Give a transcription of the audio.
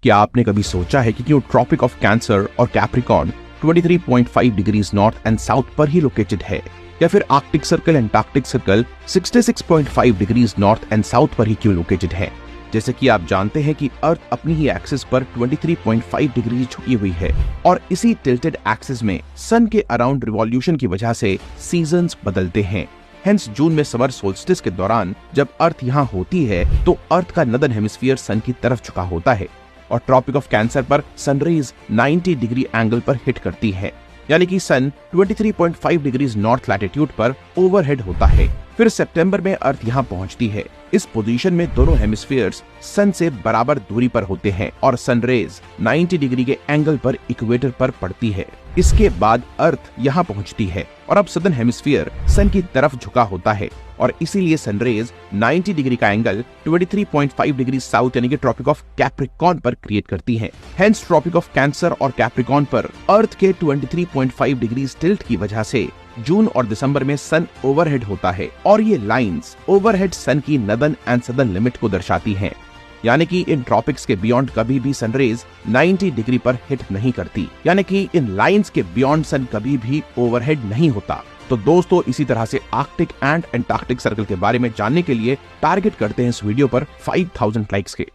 क्या आपने कभी सोचा है कि क्यों ट्रॉपिक ऑफ कैंसर और Capricorn 23.5 degrees north and south पर ही लोकेटेड है, या फिर Arctic circle Antarctic circle 66.5 degrees north and south पर ही क्यों लोकेटेड है? जैसे कि आप जानते हैं कि अर्थ अपनी ही एक्सिस पर 23.5 डिग्री झुकी हुई है और इसी टिल्टेड एक्सिस में सन के अराउंड रिवॉल्यूशन की वजह से सीजन्स बदलते हैं। हेंस जून में समर सोल्स्टिस के दौरान जब अर्थ यहाँ होती है तो अर्थ का नदर्न हेमिस्फीयर सन की तरफ झुका होता है और ट्रॉपिक ऑफ कैंसर पर सनरेज 90 डिग्री एंगल पर हिट करती है, यानी कि सन 23.5 डिग्रीज नॉर्थ लैटिट्यूड पर ओवरहेड होता है। फिर सितंबर में अर्थ यहाँ पहुंचती है। इस पोजीशन में दोनों हेमिस्फीयर्स सन से बराबर दूरी पर होते हैं और सनरेज 90 डिग्री के एंगल पर इक्वेटर पर पड़ती है। इसके बाद अर्थ यहाँ पहुंचती है और अब सदर्न हेमिस्फीयर सन की तरफ झुका होता है और इसीलिए सनरेज 90 डिग्री का एंगल 23.5 डिग्री साउथ यानी कि ट्रॉपिक ऑफ कैप्रिकॉर्न पर क्रिएट करती है। हेंस ट्रॉपिक ऑफ कैंसर और कैप्रिकॉर्न पर अर्थ के 23.5 डिग्री टिल्ट की वजह से जून और दिसंबर में सन ओवरहेड होता है और ये लाइंस ओवरहेड सन की नदर्न एंड सदर्न लिमिट को दर्शाती हैं, यानी कि इन ट्रॉपिक्स के बियॉन्ड कभी भी सनरेज 90 डिग्री पर हिट नहीं करती, यानी कि इन लाइंस के बियॉन्ड सन कभी भी ओवरहेड नहीं होता। तो दोस्तों, इसी तरह से आर्कटिक एंड एंटार्क्टिक सर्कल के बारे में जानने के लिए टारगेट करते हैं इस वीडियो पर 5000 लाइक्स के।